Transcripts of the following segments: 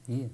Iya.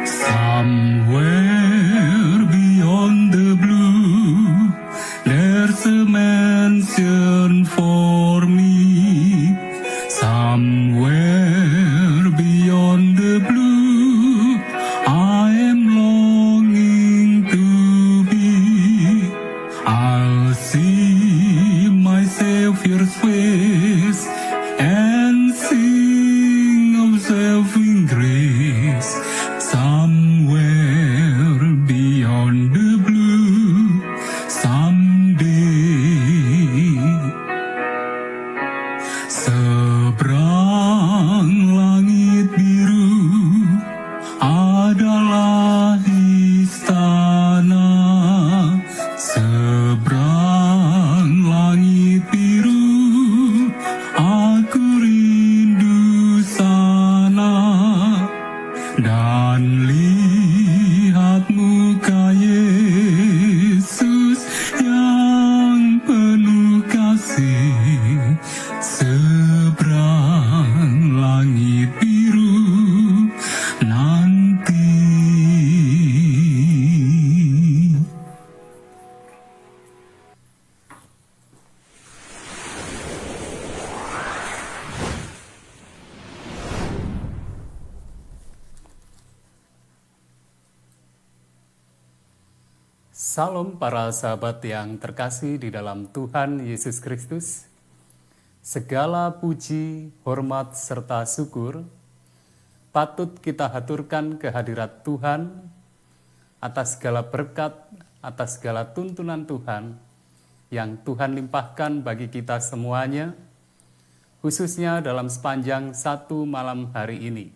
Somewhere beyond the blue, there's a mansion for me. Somewhere beyond the blue, I am longing to be. I'll see my Savior's face and sing of saving grace. Somewhere beyond the blue, someday. Seberang langit biru adalah istana. Seberang langit biru, aku rindu sana. Dan lihat muka Yesus yang penuh kasih. Seberang langit biru nanti. Salam para sahabat yang terkasih di dalam Tuhan Yesus Kristus. Segala puji, hormat, serta syukur patut kita haturkan kehadirat Tuhan atas segala berkat, atas segala tuntunan Tuhan yang Tuhan limpahkan bagi kita semuanya, khususnya dalam sepanjang satu malam hari ini,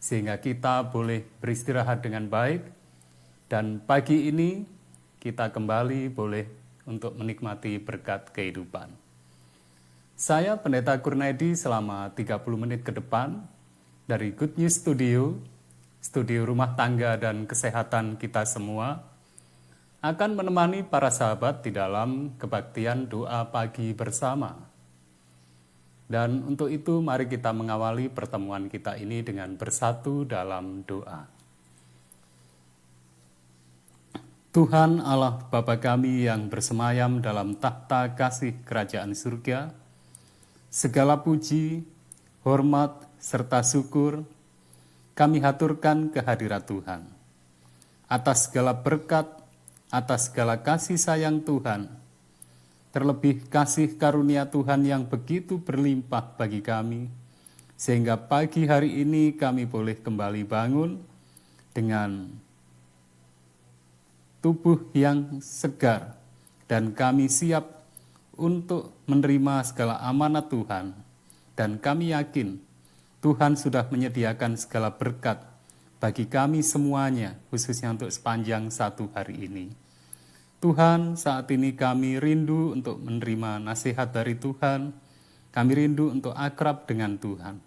sehingga kita boleh beristirahat dengan baik, dan pagi ini kita kembali boleh untuk menikmati berkat kehidupan. Saya Pendeta Kurnaidi selama 30 menit ke depan dari Good News Studio, studio rumah tangga dan kesehatan kita semua, akan menemani para sahabat di dalam kebaktian doa pagi bersama. Dan untuk itu mari kita mengawali pertemuan kita ini dengan bersatu dalam doa. Tuhan Allah Bapa kami yang bersemayam dalam takhta kasih kerajaan surga, segala puji, hormat, serta syukur kami haturkan kehadirat Tuhan. Atas segala berkat, atas segala kasih sayang Tuhan, terlebih kasih karunia Tuhan yang begitu berlimpah bagi kami, sehingga pagi hari ini kami boleh kembali bangun dengan tubuh yang segar, dan kami siap untuk menerima segala amanat Tuhan, dan kami yakin Tuhan sudah menyediakan segala berkat bagi kami semuanya, khususnya untuk sepanjang satu hari ini. Tuhan, saat ini kami rindu untuk menerima nasihat dari Tuhan, kami rindu untuk akrab dengan Tuhan.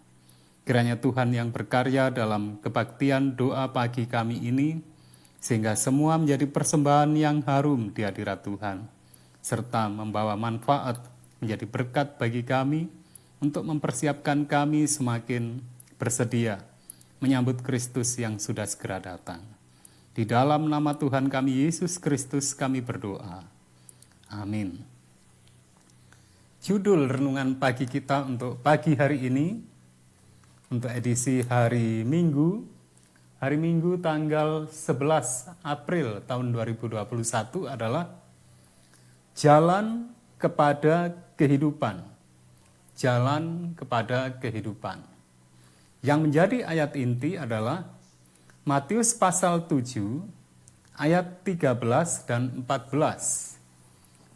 Kiranya Tuhan yang berkarya dalam kebaktian doa pagi kami ini, sehingga semua menjadi persembahan yang harum di hadirat Tuhan, serta membawa manfaat menjadi berkat bagi kami untuk mempersiapkan kami semakin bersedia menyambut Kristus yang sudah segera datang. Di dalam nama Tuhan kami Yesus Kristus kami berdoa. Amin. Judul renungan pagi kita untuk pagi hari ini, untuk edisi hari Minggu tanggal 11 April tahun 2021 adalah Jalan kepada Kehidupan. Jalan kepada Kehidupan. Yang menjadi ayat inti adalah Matius pasal 7 ayat 13 dan 14.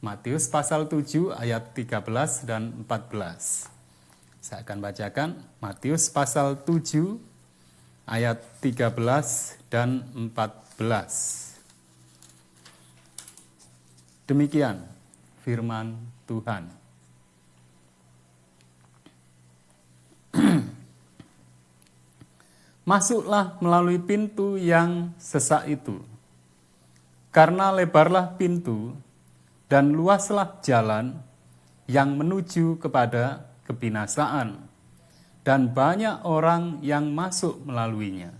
Matius pasal 7 ayat 13 dan 14. Saya akan bacakan Matius pasal 7 ayat 13 dan 14. Demikian firman Tuhan. Masuklah melalui pintu yang sesak itu, karena lebarlah pintu dan luaslah jalan yang menuju kepada kebinasaan, dan banyak orang yang masuk melaluinya.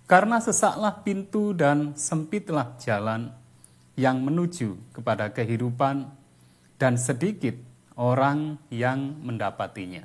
Karena sesaklah pintu dan sempitlah jalan yang menuju kepada kehidupan, dan sedikit orang yang mendapatinya.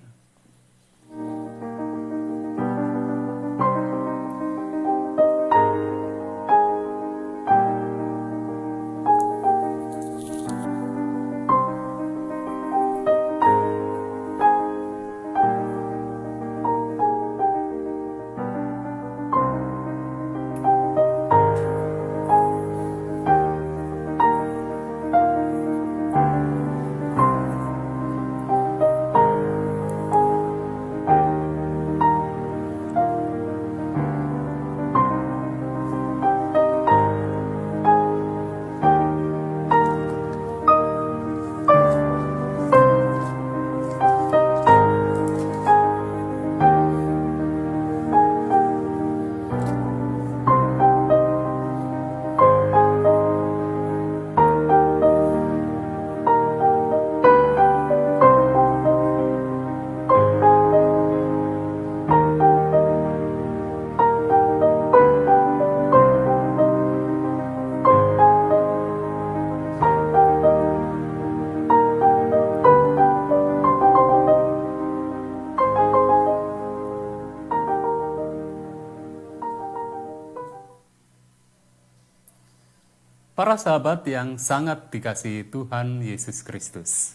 Para sahabat yang sangat dikasihi Tuhan Yesus Kristus.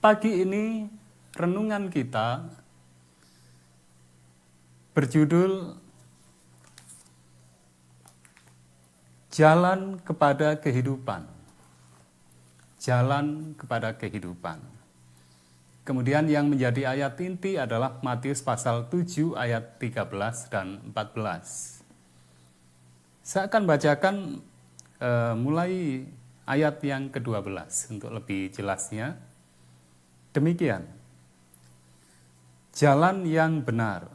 Pagi ini renungan kita berjudul Jalan kepada Kehidupan. Jalan kepada kehidupan. Kemudian yang menjadi ayat inti adalah Matius pasal 7 ayat 13 dan 14. Saya akan bacakan mulai ayat yang ke-12 untuk lebih jelasnya. Demikian. Jalan yang benar.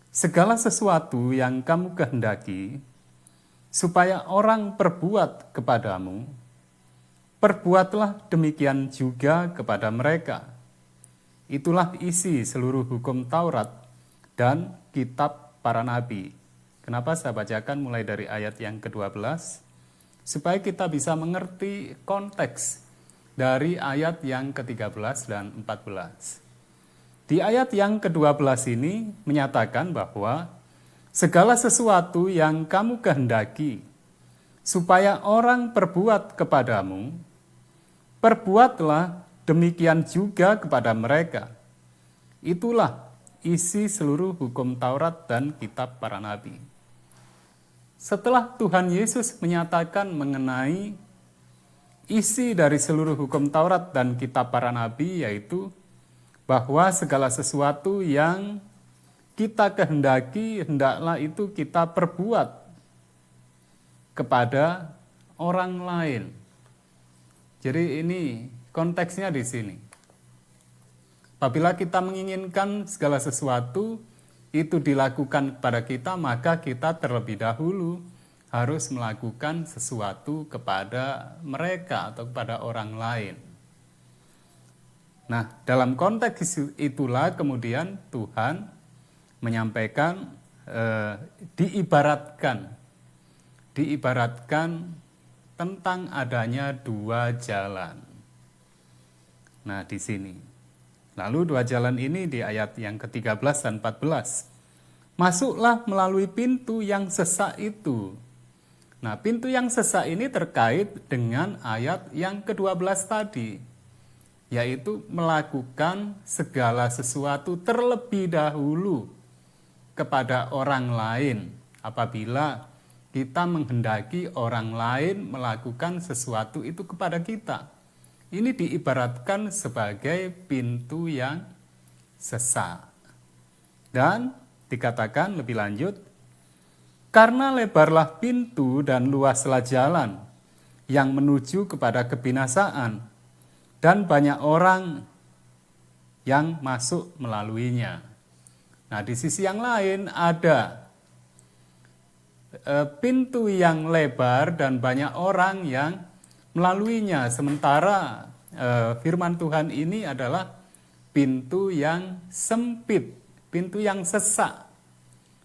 Segala sesuatu yang kamu kehendaki, supaya orang perbuat kepadamu, perbuatlah demikian juga kepada mereka. Itulah isi seluruh hukum Taurat dan kitab para nabi. Kenapa saya bacakan mulai dari ayat yang ke-12? Supaya kita bisa mengerti konteks dari ayat yang ke-13 dan 14. Di ayat yang ke-12 ini menyatakan bahwa segala sesuatu yang kamu kehendaki, supaya orang perbuat kepadamu, perbuatlah demikian juga kepada mereka. Itulah isi seluruh hukum Taurat dan kitab para nabi. Setelah Tuhan Yesus menyatakan mengenai isi dari seluruh hukum Taurat dan kitab para nabi, yaitu bahwa segala sesuatu yang kita kehendaki, hendaklah itu kita perbuat kepada orang lain. Jadi ini konteksnya di sini. Apabila kita menginginkan segala sesuatu itu dilakukan kepada kita, maka kita terlebih dahulu harus melakukan sesuatu kepada mereka atau kepada orang lain. Nah, dalam konteks itulah kemudian Tuhan menyampaikan diibaratkan tentang adanya dua jalan. Nah, di sini. Lalu dua jalan ini di ayat yang ke-13 dan 14. Masuklah melalui pintu yang sesak itu. Nah, pintu yang sesak ini terkait dengan ayat yang ke-12 tadi, yaitu melakukan segala sesuatu terlebih dahulu kepada orang lain apabila kita menghendaki orang lain melakukan sesuatu itu kepada kita. Ini diibaratkan sebagai pintu yang sesak. Dan dikatakan lebih lanjut, karena lebarlah pintu dan luaslah jalan yang menuju kepada kebinasaan, dan banyak orang yang masuk melaluinya. Nah, di sisi yang lain ada pintu yang lebar dan banyak orang yang melaluinya. Sementara firman Tuhan ini adalah pintu yang sempit, pintu yang sesak,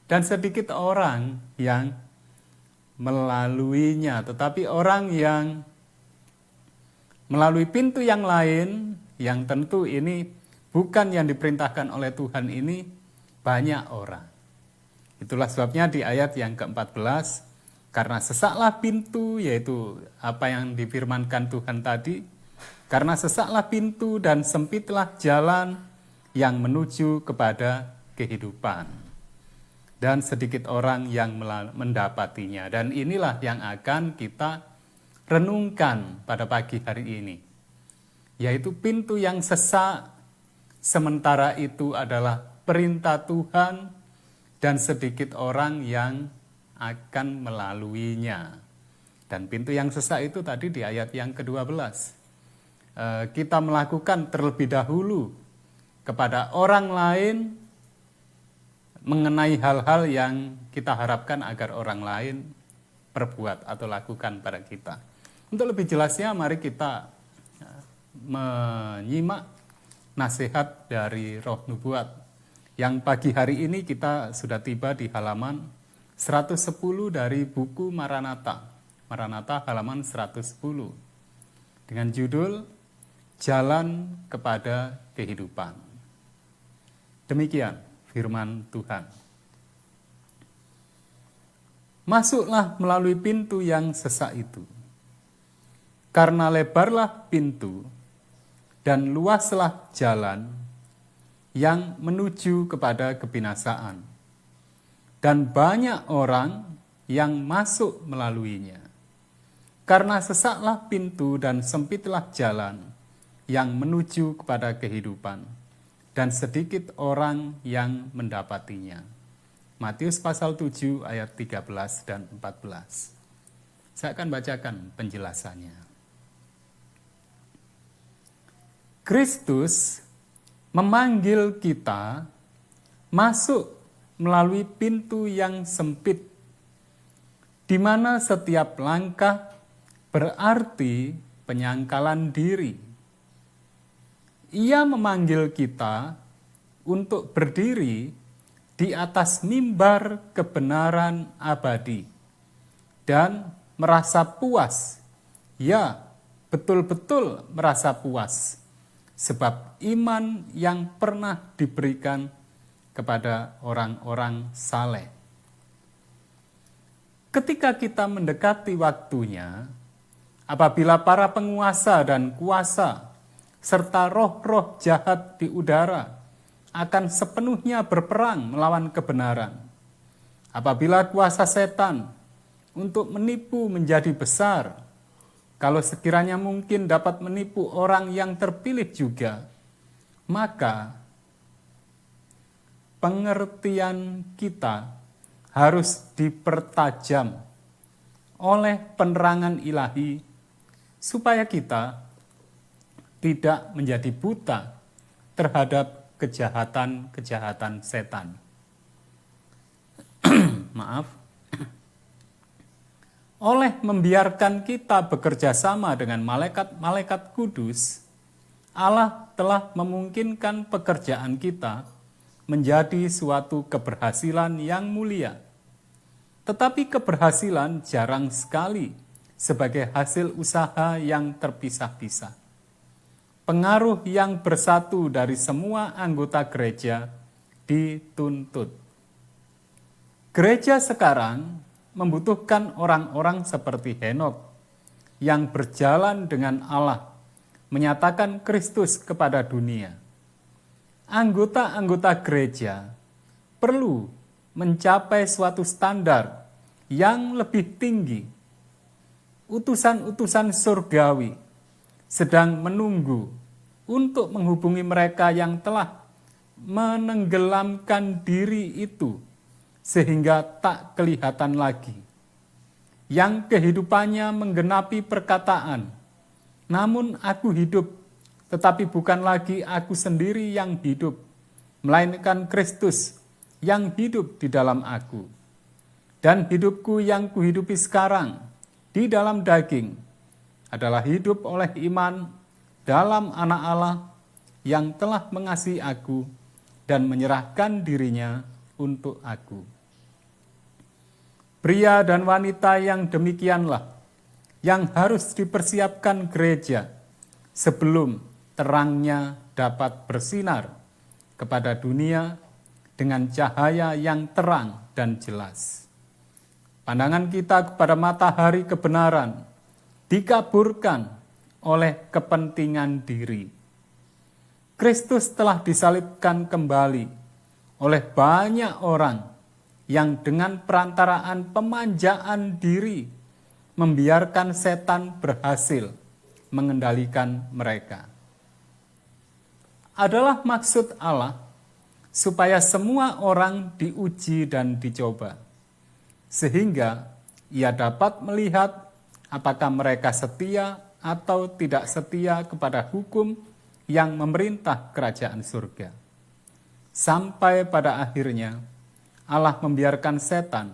dan sedikit orang yang melaluinya. Tetapi orang yang melalui pintu yang lain, yang tentu ini bukan yang diperintahkan oleh Tuhan ini, banyak orang. Itulah sebabnya di ayat yang ke-14, karena sesaklah pintu, yaitu apa yang difirmankan Tuhan tadi, karena sesaklah pintu dan sempitlah jalan yang menuju kepada kehidupan, dan sedikit orang yang mendapatinya. Dan inilah yang akan kita renungkan pada pagi hari ini, yaitu pintu yang sesak, sementara itu adalah perintah Tuhan, dan sedikit orang yang akan melaluinya. Dan pintu yang sesak itu tadi di ayat yang ke-12. Kita melakukan terlebih dahulu kepada orang lain mengenai hal-hal yang kita harapkan agar orang lain perbuat atau lakukan pada kita. Untuk lebih jelasnya, mari kita menyimak nasihat dari Roh Nubuat. Yang pagi hari ini kita sudah tiba di halaman 110 dari buku Maranatha. Maranatha halaman 110. Dengan judul Jalan kepada Kehidupan. Demikian firman Tuhan. Masuklah melalui pintu yang sesak itu. Karena lebarlah pintu dan luaslah jalan yang menuju kepada kebinasaan, dan banyak orang yang masuk melaluinya. Karena sesaklah pintu dan sempitlah jalan yang menuju kepada kehidupan, dan sedikit orang yang mendapatinya. Matius pasal 7 ayat 13 dan 14. Saya akan bacakan penjelasannya. Kristus memanggil kita masuk melalui pintu yang sempit, di mana setiap langkah berarti penyangkalan diri. Ia memanggil kita untuk berdiri di atas mimbar kebenaran abadi dan merasa puas, ya betul-betul merasa puas, sebab iman yang pernah diberikan kepada orang-orang saleh. Ketika kita mendekati waktunya, apabila para penguasa dan kuasa serta roh-roh jahat di udara akan sepenuhnya berperang melawan kebenaran, apabila kuasa setan untuk menipu menjadi besar, kalau sekiranya mungkin dapat menipu orang yang terpilih juga, maka pengertian kita harus dipertajam oleh penerangan ilahi, supaya kita tidak menjadi buta terhadap kejahatan-kejahatan setan. Maaf. Oleh membiarkan kita bekerja sama dengan malaikat-malaikat kudus, Allah telah memungkinkan pekerjaan kita menjadi suatu keberhasilan yang mulia. Tetapi keberhasilan jarang sekali sebagai hasil usaha yang terpisah-pisah. Pengaruh yang bersatu dari semua anggota gereja dituntut. Gereja sekarang membutuhkan orang-orang seperti Henokh yang berjalan dengan Allah, menyatakan Kristus kepada dunia. Anggota-anggota gereja perlu mencapai suatu standar yang lebih tinggi. Utusan-utusan surgawi sedang menunggu untuk menghubungi mereka yang telah menenggelamkan diri itu sehingga tak kelihatan lagi. yang kehidupannya menggenapi perkataan, namun aku hidup, tetapi bukan lagi aku sendiri yang hidup, melainkan Kristus yang hidup di dalam aku. Dan hidupku yang kuhidupi sekarang di dalam daging adalah hidup oleh iman dalam Anak Allah yang telah mengasihi aku dan menyerahkan dirinya untuk aku. Pria dan wanita yang demikianlah yang harus dipersiapkan gereja sebelum terangnya dapat bersinar kepada dunia dengan cahaya yang terang dan jelas. Pandangan kita kepada matahari kebenaran dikaburkan oleh kepentingan diri. Kristus telah disalibkan kembali oleh banyak orang yang dengan perantaraan pemanjaan diri membiarkan setan berhasil mengendalikan mereka. Adalah maksud Allah supaya semua orang diuji dan dicoba, sehingga ia dapat melihat apakah mereka setia atau tidak setia kepada hukum yang memerintah kerajaan surga. Sampai pada akhirnya Allah membiarkan setan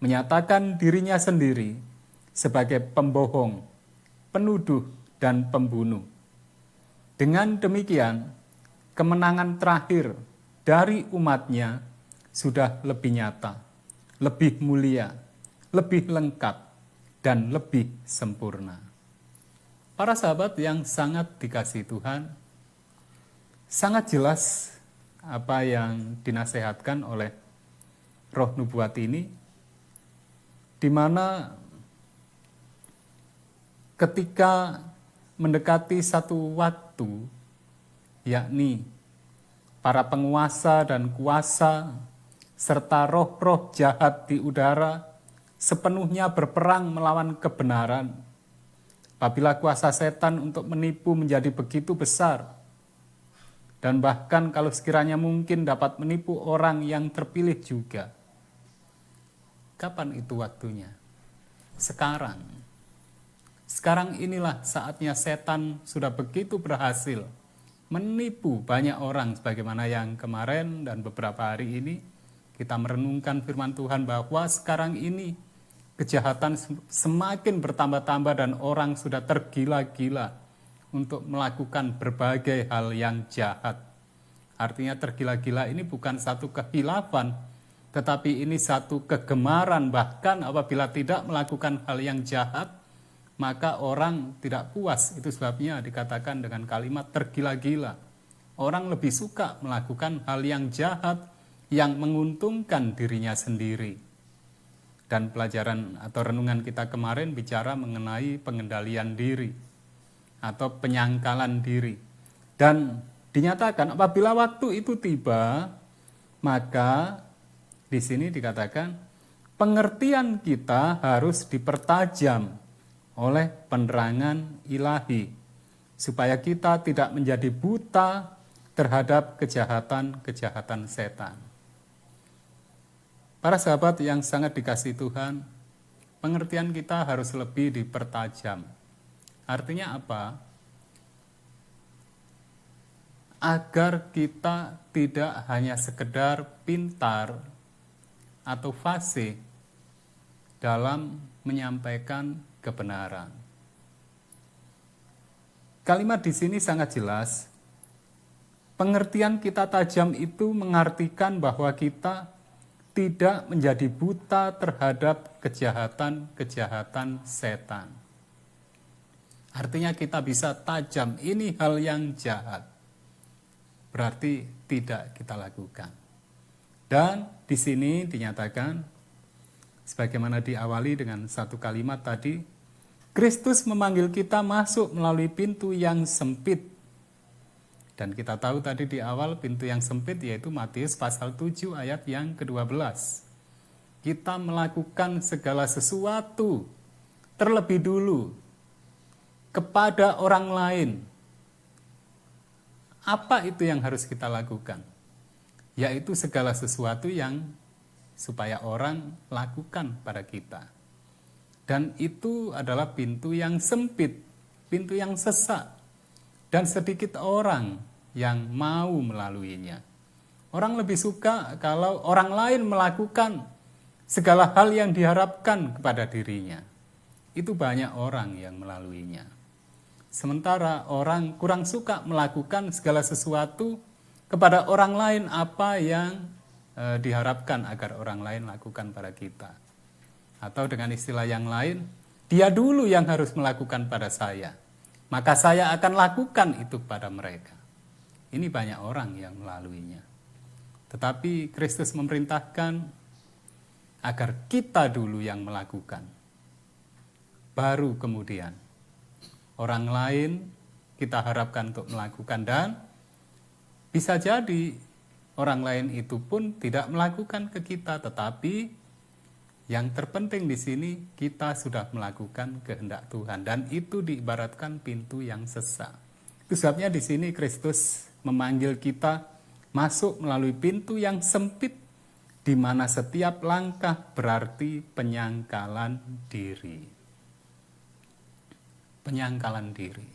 menyatakan dirinya sendiri sebagai pembohong, penuduh, dan pembunuh. Dengan demikian, kemenangan terakhir dari umatnya sudah lebih nyata, lebih mulia, lebih lengkap, dan lebih sempurna. Para sahabat yang sangat dikasihi Tuhan, sangat jelas apa yang dinasehatkan oleh roh nubuat ini, di mana ketika mendekati satu waktu, yakni para penguasa dan kuasa serta roh-roh jahat di udara sepenuhnya berperang melawan kebenaran. Apabila kuasa setan untuk menipu menjadi begitu besar, dan bahkan kalau sekiranya mungkin dapat menipu orang yang terpilih juga. Kapan itu waktunya? Sekarang. Sekarang inilah saatnya setan sudah begitu berhasil menipu banyak orang, sebagaimana yang kemarin dan beberapa hari ini kita merenungkan firman Tuhan bahwa sekarang ini kejahatan semakin bertambah-tambah dan orang sudah tergila-gila untuk melakukan berbagai hal yang jahat. Artinya tergila-gila ini bukan satu kehilafan, tetapi ini satu kegemaran. Bahkan apabila tidak melakukan hal yang jahat, maka orang tidak puas. Itu sebabnya dikatakan dengan kalimat tergila-gila. Orang lebih suka melakukan hal yang jahat yang menguntungkan dirinya sendiri. Dan pelajaran atau renungan kita kemarin bicara mengenai pengendalian diri atau penyangkalan diri. Dan dinyatakan apabila waktu itu tiba, maka di sini dikatakan pengertian kita harus dipertajam oleh penerangan ilahi, supaya kita tidak menjadi buta terhadap kejahatan-kejahatan setan. Para sahabat yang sangat dikasihi Tuhan, pengertian kita harus lebih dipertajam. Artinya apa? Agar kita tidak hanya sekedar pintar atau fasih dalam menyampaikan kebenaran. Kalimat di sini sangat jelas. Pengertian kita tajam itu mengartikan bahwa kita tidak menjadi buta terhadap kejahatan-kejahatan setan. Artinya kita bisa tajam, ini hal yang jahat. Berarti tidak kita lakukan. Dan di sini dinyatakan, sebagaimana diawali dengan satu kalimat tadi, Kristus memanggil kita masuk melalui pintu yang sempit. Dan kita tahu tadi di awal pintu yang sempit yaitu Matius pasal 7 ayat yang ke-12. Kita melakukan segala sesuatu terlebih dulu kepada orang lain. Apa itu yang harus kita lakukan? Yaitu segala sesuatu yang supaya orang lakukan pada kita. Dan itu adalah pintu yang sempit, pintu yang sesak, dan sedikit orang yang mau melaluinya. Orang lebih suka kalau orang lain melakukan segala hal yang diharapkan kepada dirinya. Itu banyak orang yang melaluinya. Sementara orang kurang suka melakukan segala sesuatu kepada orang lain apa yang diharapkan agar orang lain lakukan pada kita. Atau dengan istilah yang lain, dia dulu yang harus melakukan pada saya, maka saya akan lakukan itu pada mereka. Ini banyak orang yang melaluinya. Tetapi Kristus memerintahkan agar kita dulu yang melakukan. Baru kemudian orang lain kita harapkan untuk melakukan, dan bisa jadi orang lain itu pun tidak melakukan ke kita, tetapi yang terpenting di sini kita sudah melakukan kehendak Tuhan, dan itu diibaratkan pintu yang sesak. Itu sebabnya di sini Kristus memanggil kita masuk melalui pintu yang sempit, di mana setiap langkah berarti penyangkalan diri. Penyangkalan diri.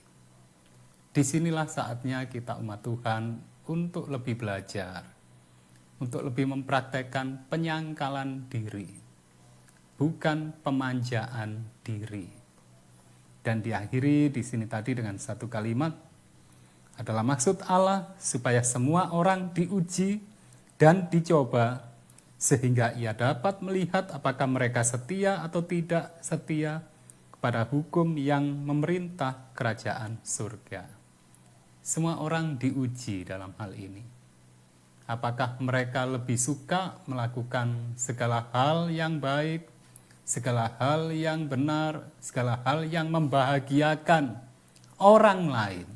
Disinilah saatnya kita umat Tuhan untuk lebih belajar, untuk lebih mempraktekkan penyangkalan diri, bukan pemanjaan diri. Dan diakhiri di sini tadi dengan satu kalimat, adalah maksud Allah supaya semua orang diuji dan dicoba, sehingga ia dapat melihat apakah mereka setia atau tidak setia kepada hukum yang memerintah kerajaan surga. Semua orang diuji dalam hal ini. Apakah mereka lebih suka melakukan segala hal yang baik, segala hal yang benar, segala hal yang membahagiakan orang lain.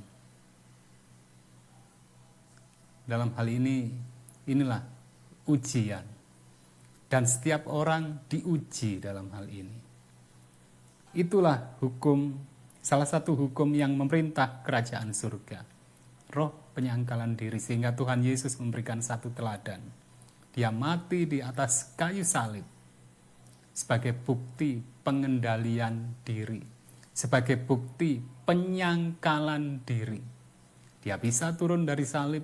Dalam hal ini, inilah ujian. Dan setiap orang diuji dalam hal ini. Itulah hukum, salah satu hukum yang memerintah kerajaan surga. Roh penyangkalan diri, sehingga Tuhan Yesus memberikan satu teladan. Dia mati di atas kayu salib sebagai bukti pengendalian diri, sebagai bukti penyangkalan diri. Dia bisa turun dari salib,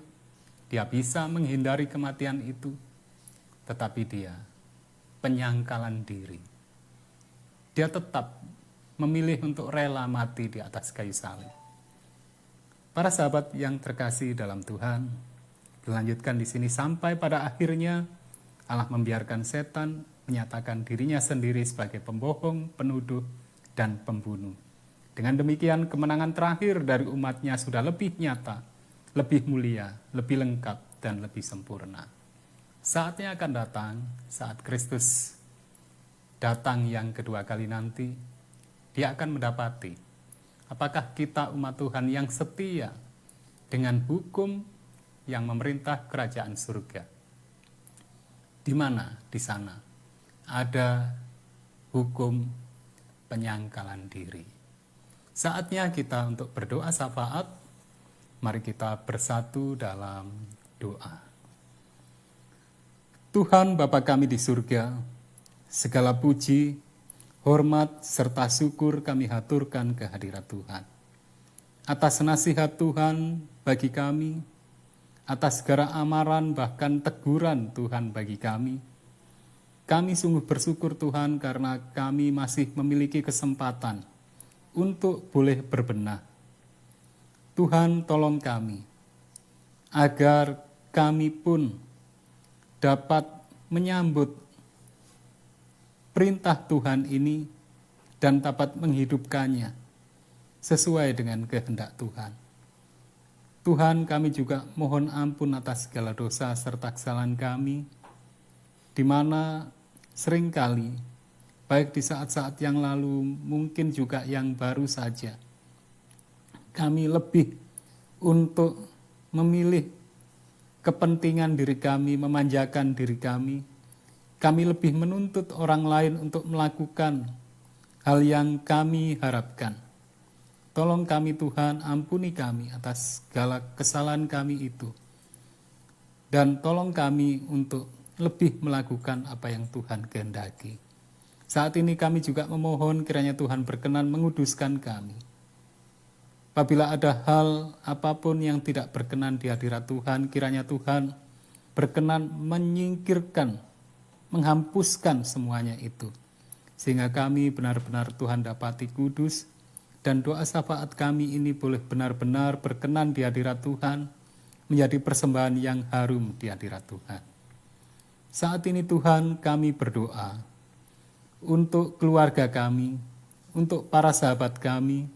dia bisa menghindari kematian itu, tetapi dia penyangkalan diri. Dia tetap memilih untuk rela mati di atas kayu salib. Para sahabat yang terkasih dalam Tuhan, dilanjutkan di sini sampai pada akhirnya Allah membiarkan setan menyatakan dirinya sendiri sebagai pembohong, penuduh, dan pembunuh. Dengan demikian kemenangan terakhir dari umatnya sudah lebih nyata, lebih mulia, lebih lengkap, dan lebih sempurna. Saatnya akan datang, saat Kristus datang yang kedua kali nanti, dia akan mendapati apakah kita umat Tuhan yang setia dengan hukum yang memerintah kerajaan surga. Di mana? Di sana ada hukum penyangkalan diri. Saatnya kita untuk berdoa syafaat. Mari kita bersatu dalam doa. Tuhan Bapa kami di surga, segala puji, hormat, serta syukur kami haturkan kehadirat Tuhan. Atas nasihat Tuhan bagi kami, atas segala amaran bahkan teguran Tuhan bagi kami sungguh bersyukur Tuhan karena kami masih memiliki kesempatan untuk boleh berbenah. Tuhan tolong kami, agar kami pun dapat menyambut perintah Tuhan ini dan dapat menghidupkannya sesuai dengan kehendak Tuhan. Tuhan, kami juga mohon ampun atas segala dosa serta kesalahan kami, di mana seringkali, baik di saat-saat yang lalu, mungkin juga yang baru saja, kami lebih untuk memilih kepentingan diri kami, memanjakan diri kami. Kami lebih menuntut orang lain untuk melakukan hal yang kami harapkan. Tolong kami Tuhan, ampuni kami atas segala kesalahan kami itu. Dan tolong kami untuk lebih melakukan apa yang Tuhan kehendaki. Saat ini kami juga memohon kiranya Tuhan berkenan menguduskan kami. Apabila ada hal apapun yang tidak berkenan di hadirat Tuhan, kiranya Tuhan berkenan menyingkirkan, menghapuskan semuanya itu. Sehingga kami benar-benar Tuhan dapati kudus, dan doa syafaat kami ini boleh benar-benar berkenan di hadirat Tuhan, menjadi persembahan yang harum di hadirat Tuhan. Saat ini Tuhan, kami berdoa untuk keluarga kami, untuk para sahabat kami,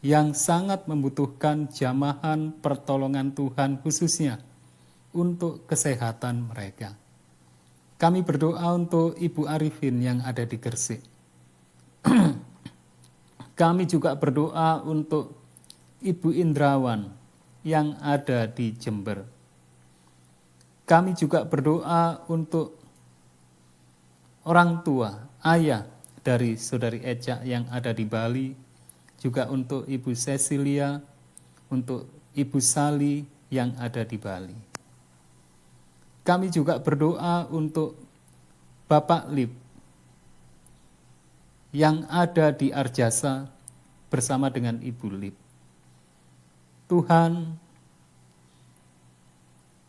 yang sangat membutuhkan jamahan pertolongan Tuhan khususnya untuk kesehatan mereka. Kami berdoa untuk Ibu Arifin yang ada di Gresik. Kami juga berdoa untuk Ibu Indrawan yang ada di Jember. Kami juga berdoa untuk orang tua, ayah dari Saudari Eca yang ada di Bali, juga untuk Ibu Cecilia, untuk Ibu Sali yang ada di Bali. Kami juga berdoa untuk Bapak Lip yang ada di Arjasa bersama dengan Ibu Lip. Tuhan,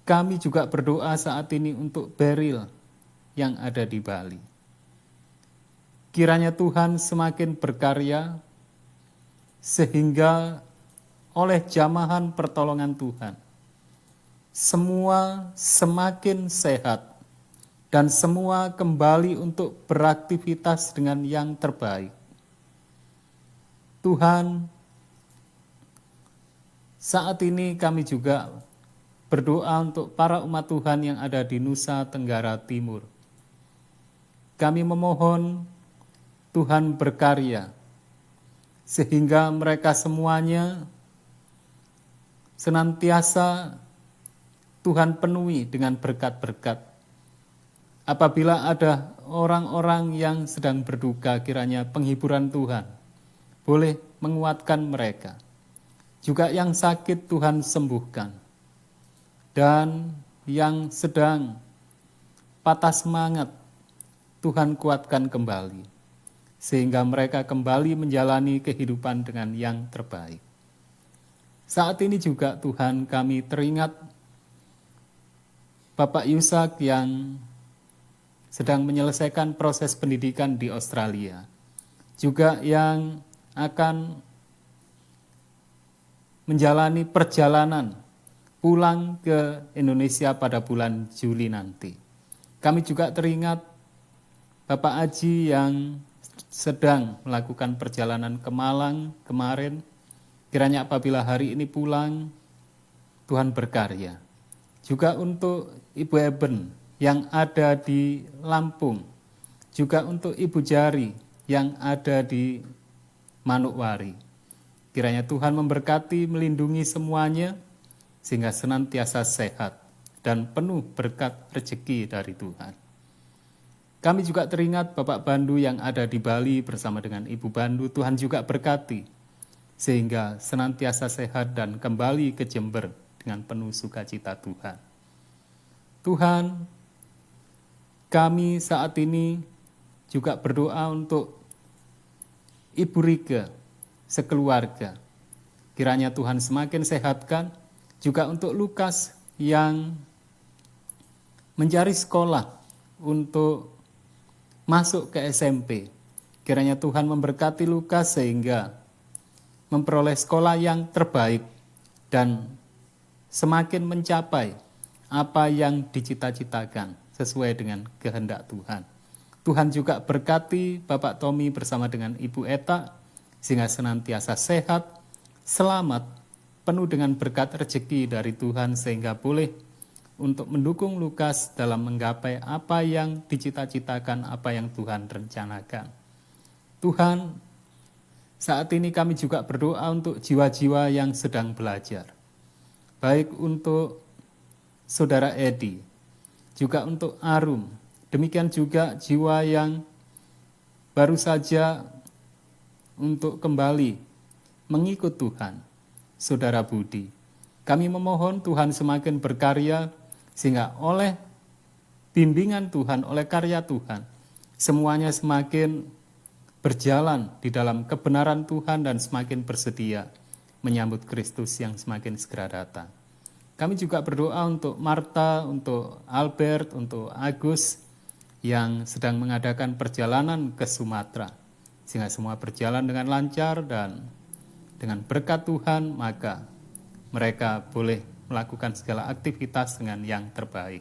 kami juga berdoa saat ini untuk Beril yang ada di Bali. Kiranya Tuhan semakin berkarya sehingga oleh jamahan pertolongan Tuhan, semua semakin sehat dan semua kembali untuk beraktivitas dengan yang terbaik. Tuhan, saat ini kami juga berdoa untuk para umat Tuhan yang ada di Nusa Tenggara Timur. Kami memohon Tuhan berkarya, sehingga mereka semuanya senantiasa Tuhan penuhi dengan berkat-berkat. Apabila ada orang-orang yang sedang berduka, kiranya penghiburan Tuhan boleh menguatkan mereka. Juga yang sakit Tuhan sembuhkan. Dan yang sedang patah semangat Tuhan kuatkan kembali, sehingga mereka kembali menjalani kehidupan dengan yang terbaik. Saat ini juga Tuhan, kami teringat Bapak Yusak yang sedang menyelesaikan proses pendidikan di Australia, juga yang akan menjalani perjalanan pulang ke Indonesia pada bulan Juli nanti. Kami juga teringat Bapak Aji yang sedang melakukan perjalanan ke Malang kemarin, kiranya apabila hari ini pulang, Tuhan berkarya. Juga untuk Ibu Eben yang ada di Lampung, juga untuk Ibu Jari yang ada di Manokwari. Kiranya Tuhan memberkati, melindungi semuanya, sehingga senantiasa sehat dan penuh berkat rezeki dari Tuhan. Kami juga teringat Bapak Bandu yang ada di Bali bersama dengan Ibu Bandu, Tuhan juga berkati, sehingga senantiasa sehat dan kembali ke Jember dengan penuh sukacita Tuhan. Tuhan, kami saat ini juga berdoa untuk Ibu Rike sekeluarga. Kiranya Tuhan semakin sehatkan, juga untuk Lukas yang mencari sekolah untuk masuk ke SMP. Kiranya Tuhan memberkati Lukas sehingga memperoleh sekolah yang terbaik dan semakin mencapai apa yang dicita-citakan sesuai dengan kehendak Tuhan. Tuhan juga berkati Bapak Tommy bersama dengan Ibu Eta sehingga senantiasa sehat, selamat, penuh dengan berkat rezeki dari Tuhan sehingga boleh untuk mendukung Lukas dalam menggapai apa yang dicita-citakan, apa yang Tuhan rencanakan. Tuhan, saat ini kami juga berdoa untuk jiwa-jiwa yang sedang belajar. Baik untuk Saudara Edi, juga untuk Arum, demikian juga jiwa yang baru saja untuk kembali mengikut Tuhan, Saudara Budi. Kami memohon Tuhan semakin berkarya, sehingga oleh bimbingan Tuhan, oleh karya Tuhan, semuanya semakin berjalan di dalam kebenaran Tuhan dan semakin bersedia menyambut Kristus yang semakin segera datang. Kami juga berdoa untuk Marta, untuk Albert, untuk Agus yang sedang mengadakan perjalanan ke Sumatera. Sehingga semua berjalan dengan lancar dan dengan berkat Tuhan maka mereka boleh melakukan segala aktivitas dengan yang terbaik.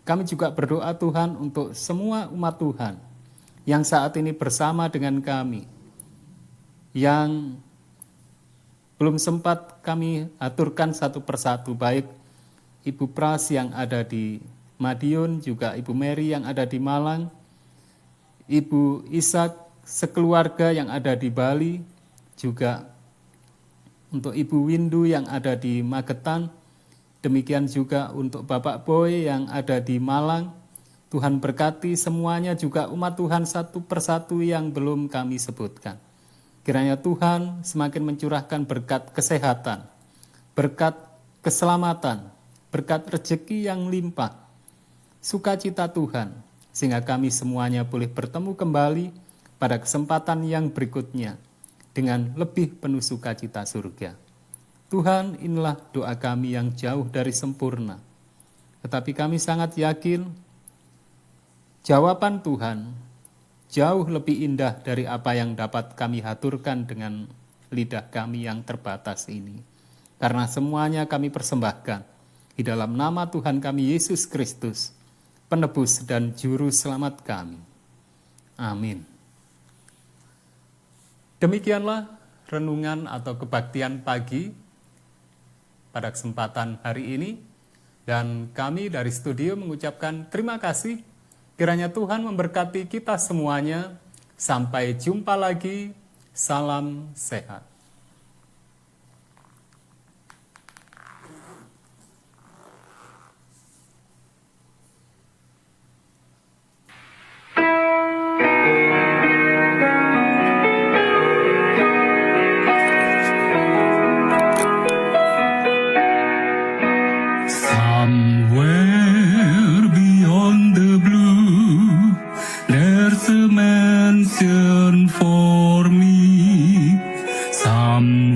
Kami juga berdoa Tuhan untuk semua umat Tuhan yang saat ini bersama dengan kami, yang belum sempat kami aturkan satu persatu, baik Ibu Pras yang ada di Madiun, juga Ibu Mary yang ada di Malang, Ibu Ishak sekeluarga yang ada di Bali, juga untuk Ibu Windu yang ada di Magetan, demikian juga untuk Bapak Boy yang ada di Malang. Tuhan berkati semuanya, juga umat Tuhan satu persatu yang belum kami sebutkan. Kiranya Tuhan semakin mencurahkan berkat kesehatan, berkat keselamatan, berkat rezeki yang limpah, sukacita Tuhan, sehingga kami semuanya boleh bertemu kembali pada kesempatan yang berikutnya dengan lebih penuh sukacita surga. Tuhan, inilah doa kami yang jauh dari sempurna, tetapi kami sangat yakin jawaban Tuhan jauh lebih indah dari apa yang dapat kami haturkan dengan lidah kami yang terbatas ini. Karena semuanya kami persembahkan di dalam nama Tuhan kami Yesus Kristus, penebus dan juru selamat kami. Amin. Demikianlah renungan atau kebaktian pagi pada kesempatan hari ini. Dan kami dari studio mengucapkan terima kasih. Kiranya Tuhan memberkati kita semuanya. Sampai jumpa lagi. Salam sehat. Somewhere beyond the blue, there's a mansion for me. Somewhere